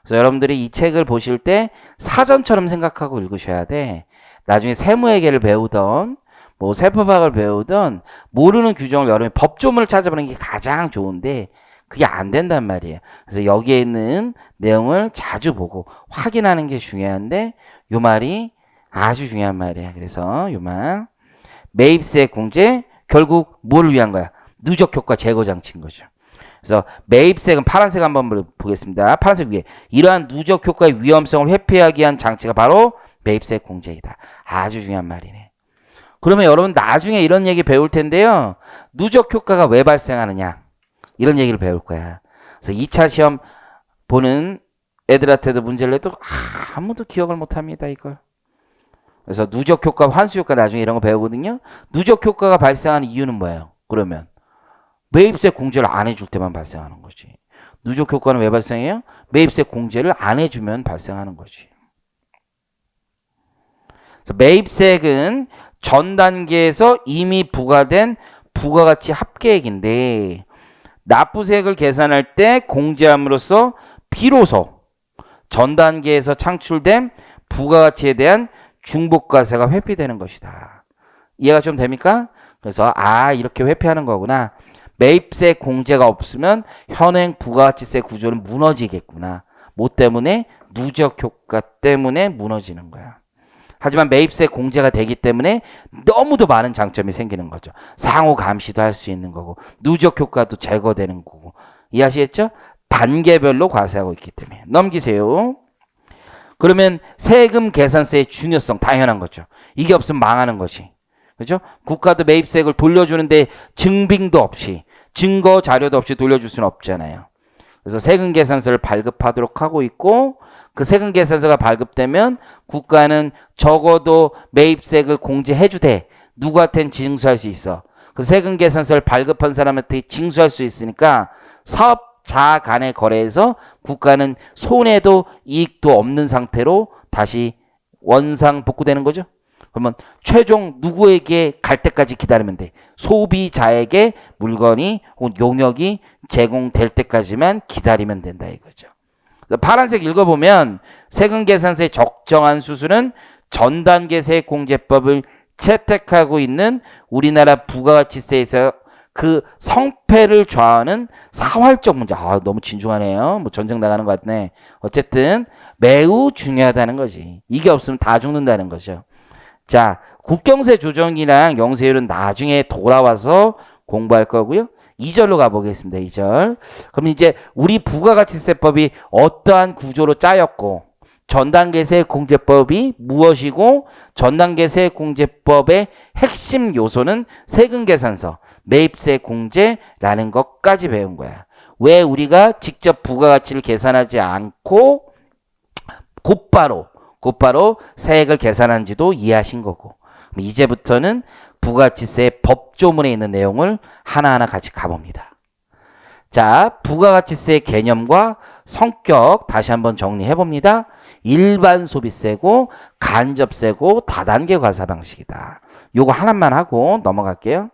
그래서 여러분들이 이 책을 보실 때 사전처럼 생각하고 읽으셔야 돼. 나중에 세무회계를 배우던 뭐 세법학을 배우던 모르는 규정을 여러분이 법조문을 찾아보는 게 가장 좋은데 그게 안 된단 말이에요. 그래서 여기에 있는 내용을 자주 보고 확인하는 게 중요한데, 요 말이 아주 중요한 말이야. 그래서 요만 매입세 공제 결국 뭘 위한 거야? 누적 효과 제거 장치인 거죠. 그래서 매입세금 파란색 한번 보겠습니다. 파란색 위에 이러한 누적 효과의 위험성을 회피하기 위한 장치가 바로 매입세 공제이다. 아주 중요한 말이네. 그러면 여러분 나중에 이런 얘기 배울 텐데요. 누적 효과가 왜 발생하느냐 이런 얘기를 배울 거야. 그래서 2차 시험 보는 애들한테도 문제를 내도 아무도 기억을 못합니다 이걸. 그래서 누적 효과, 환수 효과 나중에 이런 거 배우거든요. 누적 효과가 발생하는 이유는 뭐예요? 그러면 매입세 공제를 안 해줄 때만 발생하는 거지. 누적 효과는 왜 발생해요? 매입세 공제를 안 해주면 발생하는 거지. 그래서 매입세액은 전 단계에서 이미 부과된 부가가치 합계액인데 납부세액을 계산할 때 공제함으로써 비로소 전 단계에서 창출된 부가가치에 대한 중복과세가 회피되는 것이다. 이해가 좀 됩니까? 그래서 이렇게 회피하는 거구나. 매입세 공제가 없으면 현행 부가가치세 구조는 무너지겠구나. 뭐 때문에? 누적 효과 때문에 무너지는 거야. 하지만 매입세 공제가 되기 때문에 너무도 많은 장점이 생기는 거죠. 상호 감시도 할 수 있는 거고 누적 효과도 제거되는 거고. 이해하시겠죠? 단계별로 과세하고 있기 때문에. 넘기세요. 그러면 세금 계산세의 중요성 당연한 거죠. 이게 없으면 망하는 거지. 그렇죠? 국가도 매입세액을 돌려주는데 증빙도 없이 증거 자료도 없이 돌려줄 수는 없잖아요. 그래서 세금 계산서를 발급하도록 하고 있고 그 세금 계산서가 발급되면 국가는 적어도 매입세액을 공제해주되 누구한테는 징수할 수 있어. 그 세금 계산서를 발급한 사람한테 징수할 수 있으니까 사업자 간의 거래에서 국가는 손해도 이익도 없는 상태로 다시 원상 복구되는 거죠. 그러면 최종 누구에게 갈 때까지 기다리면 돼. 소비자에게 물건이 혹은 용역이 제공될 때까지만 기다리면 된다 이거죠. 파란색 읽어보면 세금 계산서의 적정한 수수는 전 단계 세액공제법을 채택하고 있는 우리나라 부가가치세에서 그 성패를 좌우하는 사활적 문제. 너무 진중하네요. 뭐 전쟁 나가는 것 같네. 어쨌든 매우 중요하다는 거지. 이게 없으면 다 죽는다는 거죠. 자, 국경세 조정이랑 영세율은 나중에 돌아와서 공부할 거고요. 2절로 가보겠습니다. 2절. 그럼 이제 우리 부가가치세법이 어떠한 구조로 짜였고 전단계 세액공제법이 무엇이고 전단계 세액공제법의 핵심 요소는 세금계산서, 매입세 공제라는 것까지 배운 거야. 왜 우리가 직접 부가가치를 계산하지 않고 곧바로 세액을 계산한지도 이해하신 거고 이제부터는 부가가치세 법조문에 있는 내용을 하나하나 같이 가봅니다. 자, 부가가치세 개념과 성격 다시 한번 정리해봅니다. 일반 소비세고 간접세고 다단계 과세 방식이다. 요거 하나만 하고 넘어갈게요.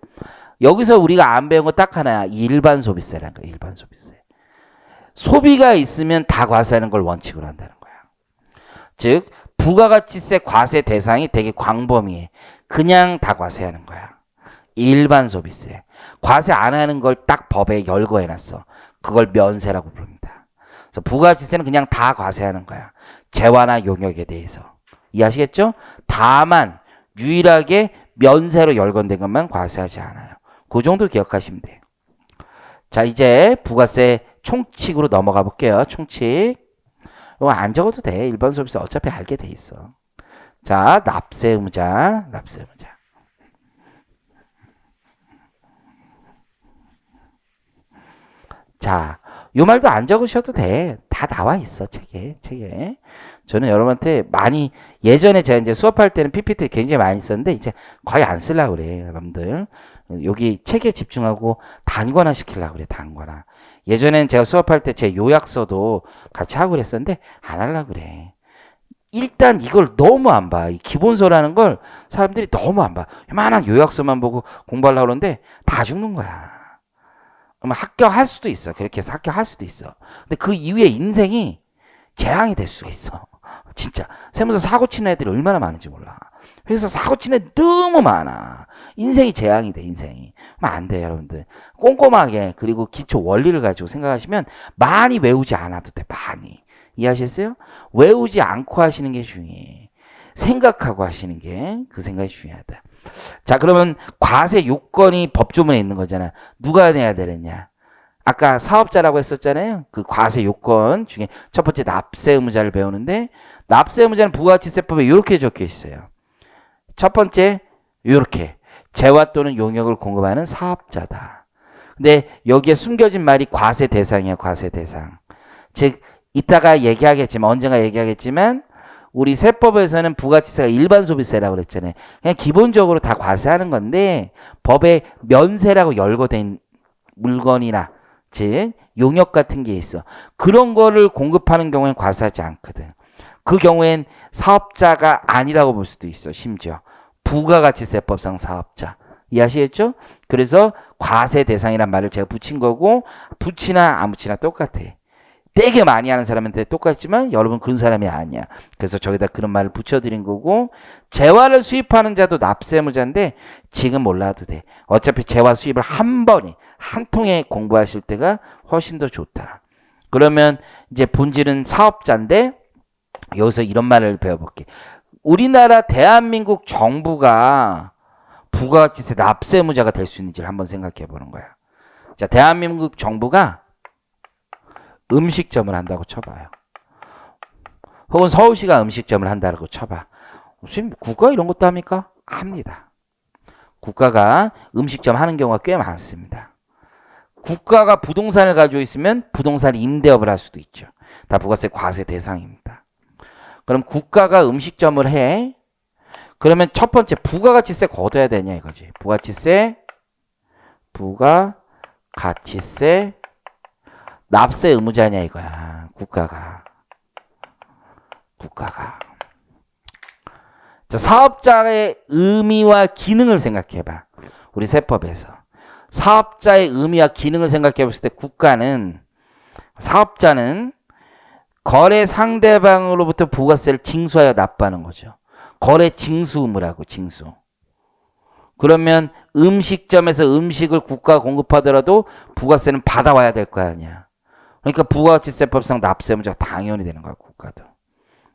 여기서 우리가 안 배운 거 딱 하나야. 일반 소비세라는 거. 일반 소비세. 소비가 있으면 다 과세하는 걸 원칙으로 한다는 거야. 즉 부가가치세 과세 대상이 되게 광범위해. 그냥 다 과세하는 거야. 일반 소비세. 과세 안 하는 걸 딱 법에 열거해놨어. 그걸 면세라고 부릅니다. 그래서 부가가치세는 그냥 다 과세하는 거야. 재화나 용역에 대해서. 이해하시겠죠? 다만 유일하게 면세로 열건된 것만 과세하지 않아요. 그 정도 기억하시면 돼요. 자, 이제 부가세 총칙으로 넘어가 볼게요. 총칙. 이거 안 적어도 돼. 일반 소비세 어차피 알게 돼 있어. 자, 납세 의무자. 자, 요 말도 안 적으셔도 돼. 다 나와 있어, 책에. 저는 여러분한테 많이, 예전에 제가 이제 수업할 때는 PPT 굉장히 많이 썼는데, 이제 거의 안 쓰려고 그래, 여러분들. 여기 책에 집중하고 단권화 시키려고 그래, 단권화. 예전엔 제가 수업할 때 제 요약서도 같이 하고 그랬었는데, 안 하려고 그래. 일단 이걸 너무 안 봐. 이 기본서라는 걸 사람들이 너무 안 봐. 요만한 요약서만 보고 공부하려고 그러는데, 다 죽는 거야. 그러면 합격할 수도 있어. 그렇게 해서 합격할 수도 있어. 근데 그 이후에 인생이 재앙이 될 수가 있어. 진짜. 세무서 사고 치는 애들이 얼마나 많은지 몰라. 회사 사고 치는 애들 너무 많아. 인생이 재앙이 돼, 인생이. 그러면 안 돼, 여러분들. 꼼꼼하게, 그리고 기초 원리를 가지고 생각하시면 많이 외우지 않아도 돼, 많이. 이해하셨어요? 외우지 않고 하시는 게 중요해. 생각하고 하시는 게 그 생각이 중요하다. 자, 그러면 과세 요건이 법조문에 있는 거잖아. 누가 내야 되느냐? 아까 사업자라고 했었잖아요. 그 과세 요건 중에 첫 번째 납세 의무자를 배우는데, 납세 의무자는 부가가치세법에 이렇게 적혀 있어요. 첫 번째 이렇게 재화 또는 용역을 공급하는 사업자다. 근데 여기에 숨겨진 말이 과세 대상이야. 과세 대상. 즉 이따가 얘기하겠지만, 언젠가 얘기하겠지만, 우리 세법에서는 부가가치세가 일반 소비세라고 그랬잖아요. 그냥 기본적으로 다 과세하는 건데, 법에 면세라고 열거된 물건이나 즉 용역 같은 게 있어. 그런 거를 공급하는 경우엔 과세하지 않거든. 그 경우엔 사업자가 아니라고 볼 수도 있어. 심지어 부가가치세법상 사업자. 이해하시겠죠? 그래서 과세 대상이란 말을 제가 붙인 거고, 붙이나 안 붙이나 똑같아. 되게 많이 하는 사람한테 똑같지만 여러분 그런 사람이 아니야. 그래서 저기다 그런 말을 붙여드린 거고, 재화를 수입하는 자도 납세의무자인데 지금 몰라도 돼. 어차피 재화 수입을 한 번에 한 통에 공부하실 때가 훨씬 더 좋다. 그러면 이제 본질은 사업자인데, 여기서 이런 말을 배워볼게. 우리나라 대한민국 정부가 부가가치세 납세의무자가 될 수 있는지를 한번 생각해 보는 거야. 자, 대한민국 정부가 음식점을 한다고 쳐봐요. 혹은 서울시가 음식점을 한다고 쳐봐. 선생님, 국가 이런 것도 합니까? 합니다. 국가가 음식점 하는 경우가 꽤 많습니다. 국가가 부동산을 가지고 있으면 부동산 임대업을 할 수도 있죠. 다 부가세 과세 대상입니다. 그럼 국가가 음식점을 해. 그러면 첫 번째 부가가치세 걷어야 되냐 이거지. 부가가치세 납세 의무자냐 이거야. 국가가. 자, 사업자의 의미와 기능을 생각해봐. 우리 세법에서 사업자의 의미와 기능을 생각해 봤을 때, 사업자는 거래 상대방으로부터 부가세를 징수하여 납부하는 거죠. 거래 징수 의무라고. 징수. 그러면 음식점에서 음식을 국가가 공급하더라도 부가세는 받아와야 될 거 아니야. 그러니까 부가가치세법상 납세 의무자가 당연히 되는 거야. 국가도.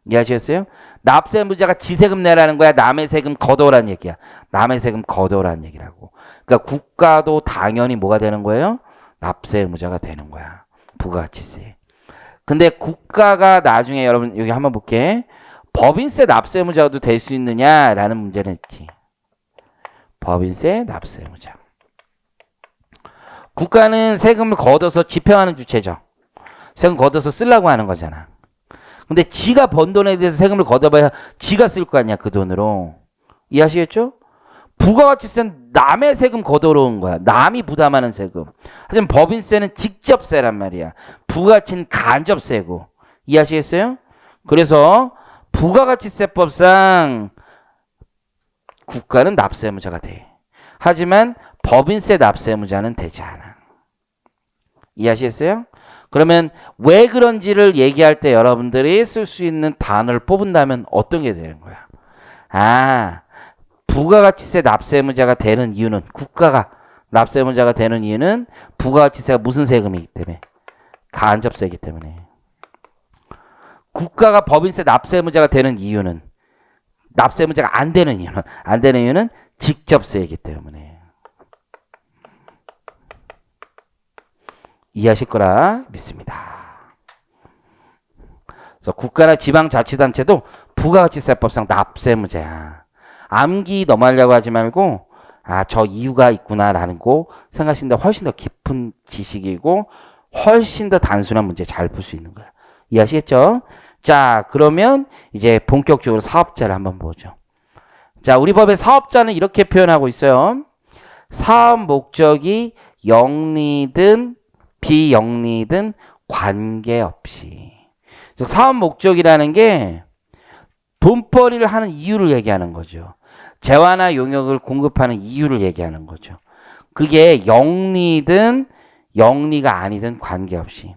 이해하셨어요? 납세 의무자가 지세금 내라는 거야? 남의 세금 걷어오라는 얘기야? 남의 세금 걷어오라는 얘기라고. 그러니까 국가도 당연히 뭐가 되는 거예요? 납세 의무자가 되는 거야. 부가가치세. 근데 국가가 나중에, 여러분 여기 한번 볼게. 법인세 납세 의무자도 될 수 있느냐라는 문제는 있지. 법인세 납세 의무자. 국가는 세금을 걷어서 집행하는 주체죠. 세금 걷어서 쓰려고 하는 거잖아. 근데 지가 번 돈에 대해서 세금을 걷어봐야 지가 쓸 거 아니야, 그 돈으로. 이해하시겠죠? 부가가치세는 남의 세금 걷어오는 거야. 남이 부담하는 세금. 하지만 법인세는 직접세란 말이야. 부가가치는 간접세고. 이해하시겠어요? 그래서 부가가치세법상 국가는 납세 의무자가 돼. 하지만 법인세 납세 의무자는 되지 않아. 이해하시겠어요? 그러면 왜 그런지를 얘기할 때 여러분들이 쓸 수 있는 단어를 뽑은다면 어떤 게 되는 거야? 부가가치세 납세 의무자가 되는 이유는, 국가가 납세 의무자가 되는 이유는 부가가치세가 무슨 세금이기 때문에? 간접세이기 때문에. 국가가 법인세 납세 의무자가 되는 이유는, 납세 의무자가 안 되는 이유는 직접세이기 때문에. 이해하실 거라 믿습니다. 그래서 국가나 지방자치단체도 부가가치세법상 납세 의무자야. 암기 넘어가려고 하지 말고, 저 이유가 있구나라는 거 생각하시는데 훨씬 더 깊은 지식이고 훨씬 더 단순한 문제 잘 풀 수 있는 거야. 이해하시겠죠? 자, 그러면 이제 본격적으로 사업자를 한번 보죠. 자, 우리 법의 사업자는 이렇게 표현하고 있어요. 사업 목적이 영리든 비영리든 관계없이. 사업 목적이라는 게 돈벌이를 하는 이유를 얘기하는 거죠. 재화나 용역을 공급하는 이유를 얘기하는 거죠. 그게 영리든 영리가 아니든 관계없이.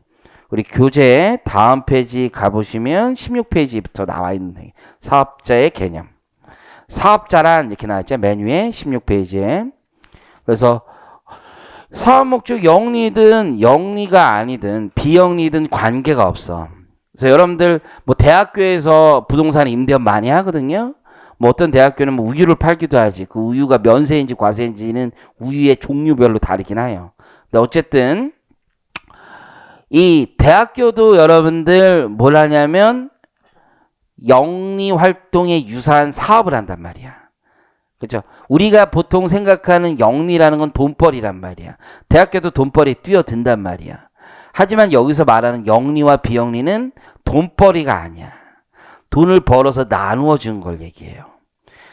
우리 교재 다음 페이지 가보시면 16페이지부터 나와 있는 사업자의 개념. 사업자란 이렇게 나왔죠. 맨 위에 16페이지에. 그래서 사업 목적 영리든 영리가 아니든 비영리든 관계가 없어. 그래서 여러분들 뭐 대학교에서 부동산 임대업 많이 하거든요. 뭐 어떤 대학교는 뭐 우유를 팔기도 하지. 그 우유가 면세인지 과세인지는 우유의 종류별로 다르긴 해요. 근데 어쨌든 이 대학교도 여러분들 뭘 하냐면 영리 활동에 유사한 사업을 한단 말이야. 그죠? 우리가 보통 생각하는 영리라는 건 돈벌이란 말이야. 대학교도 돈벌이 뛰어든단 말이야. 하지만 여기서 말하는 영리와 비영리는 돈벌이가 아니야. 돈을 벌어서 나누어 준 걸 얘기해요.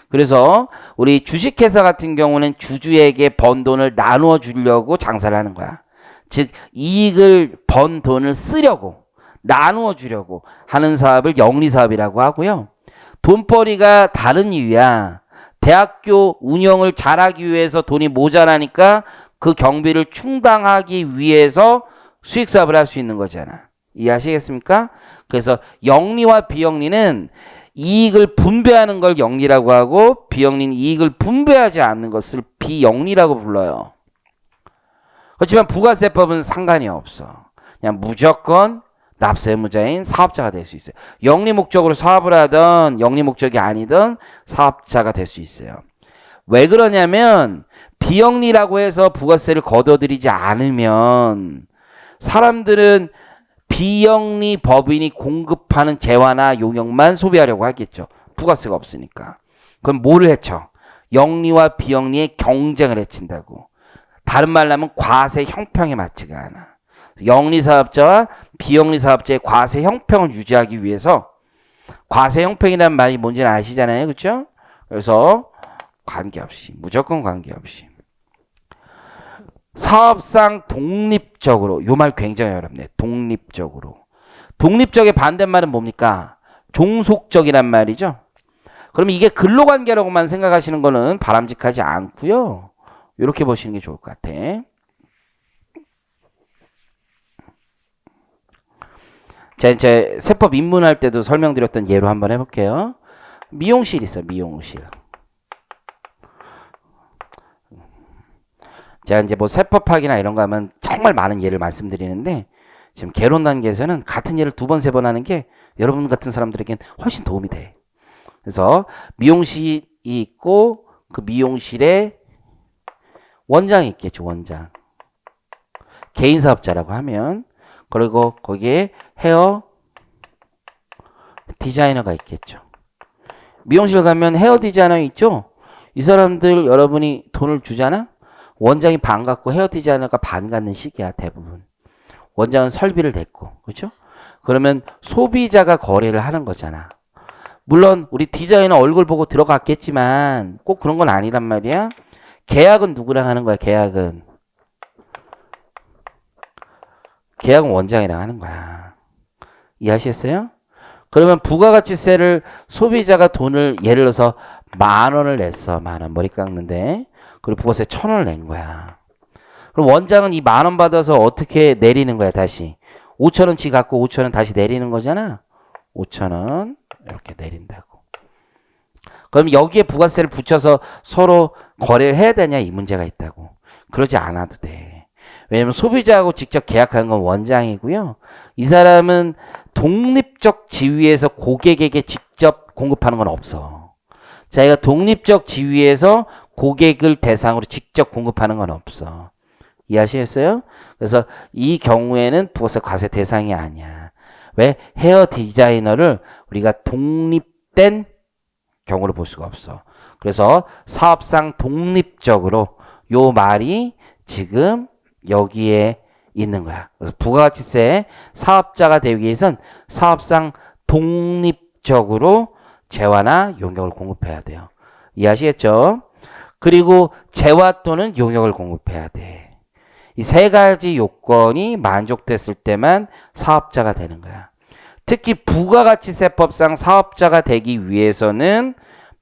그래서 우리 주식회사 같은 경우는 주주에게 번 돈을 나누어 주려고 장사를 하는 거야. 즉 이익을 번 돈을 쓰려고 나누어 주려고 하는 사업을 영리사업이라고 하고요. 돈벌이가 다른 이유야. 대학교 운영을 잘하기 위해서 돈이 모자라니까 그 경비를 충당하기 위해서 수익사업을 할 수 있는 거잖아. 이해하시겠습니까? 그래서 영리와 비영리는 이익을 분배하는 걸 영리라고 하고 비영리는 이익을 분배하지 않는 것을 비영리라고 불러요. 그렇지만 부가세법은 상관이 없어. 그냥 무조건 납세의무자인 사업자가 될 수 있어요. 영리 목적으로 사업을 하든 영리 목적이 아니든 사업자가 될 수 있어요. 왜 그러냐면 비영리라고 해서 부가세를 걷어들이지 않으면 사람들은 비영리 법인이 공급하는 재화나 용역만 소비하려고 하겠죠. 부가세가 없으니까. 그럼 뭐를 해쳐? 영리와 비영리의 경쟁을 해친다고. 다른 말로 하면 과세 형평에 맞지가 않아. 영리 사업자와 비영리 사업자의 과세 형평을 유지하기 위해서 과세 형평이라는 말이 뭔지는 아시잖아요. 그렇죠? 그래서 관계없이 무조건 관계없이 사업상 독립적으로 요 말 굉장히 어렵네. 독립적으로. 독립적의 반대말은 뭡니까? 종속적이란 말이죠. 그럼 이게 근로관계라고만 생각하시는 거는 바람직하지 않고요. 이렇게 보시는 게 좋을 것 같아. 자, 이제 세법 입문할 때도 설명드렸던 예로 한번 해볼게요. 미용실 있어, 미용실. 자, 이제 뭐 세법학이나 이런 거 하면 정말 많은 예를 말씀드리는데 지금 개론 단계에서는 같은 예를 두 번, 세 번 하는 게 여러분 같은 사람들에겐 훨씬 도움이 돼. 그래서 미용실이 있고 그 미용실에 원장이 있겠죠, 원장. 개인 사업자라고 하면 그리고 거기에 헤어 디자이너가 있겠죠. 미용실 가면 헤어 디자이너 있죠? 이 사람들 여러분이 돈을 주잖아? 원장이 반 갖고 헤어 디자이너가 반 갖는 식이야, 대부분. 원장은 설비를 댔고, 그렇죠? 그러면 소비자가 거래를 하는 거잖아. 물론 우리 디자이너 얼굴 보고 들어갔겠지만 꼭 그런 건 아니란 말이야. 계약은 누구랑 하는 거야, 계약은? 계약은 원장이랑 하는 거야. 이해하시겠어요? 그러면 부가가치세를 소비자가 돈을 예를 들어서 10,000원을 냈어. 10,000원 머리 깎는데. 그리고 부가세 1,000원을 낸 거야. 그럼 원장은 이 10,000원 받아서 어떻게 내리는 거야, 다시? 5,000원 지 갖고 5,000원 다시 내리는 거잖아. 5,000원 이렇게 내린다고. 그럼 여기에 부가세를 붙여서 서로 거래를 해야 되냐, 이 문제가 있다고. 그러지 않아도 돼. 왜냐면 소비자하고 직접 계약하는 건 원장이고요. 이 사람은 독립적 지위에서 고객에게 직접 공급하는 건 없어. 자기가 독립적 지위에서 고객을 대상으로 직접 공급하는 건 없어. 이해하시겠어요? 그래서 이 경우에는 부가세 과세 대상이 아니야. 왜? 헤어 디자이너를 우리가 독립된 경우로 볼 수가 없어. 그래서 사업상 독립적으로 요 말이 지금 여기에 있는 거야. 그래서 부가가치세 사업자가 되기 위해선 사업상 독립적으로 재화나 용역을 공급해야 돼요. 이해하시겠죠? 그리고 재화 또는 용역을 공급해야 돼. 이 세 가지 요건이 만족됐을 때만 사업자가 되는 거야. 특히 부가가치세법상 사업자가 되기 위해서는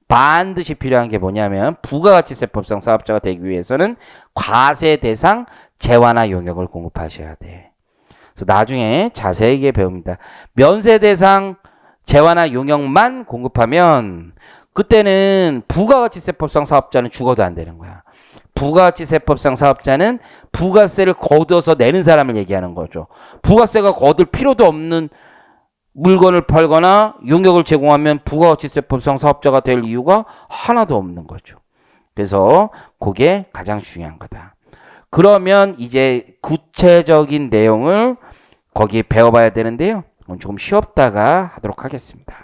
반드시 필요한 게 뭐냐면 부가가치세법상 사업자가 되기 위해서는 과세 대상 재화나 용역을 공급하셔야 돼. 그래서 나중에 자세하게 배웁니다. 면세 대상 재화나 용역만 공급하면 그때는 부가가치세법상 사업자는 죽어도 안 되는 거야. 부가가치세법상 사업자는 부가세를 거둬서 내는 사람을 얘기하는 거죠. 부가세가 거둘 필요도 없는 물건을 팔거나 용역을 제공하면 부가가치세법상 사업자가 될 이유가 하나도 없는 거죠. 그래서 그게 가장 중요한 거다. 그러면 이제 구체적인 내용을 거기 배워봐야 되는데요. 조금 쉬었다가 하도록 하겠습니다.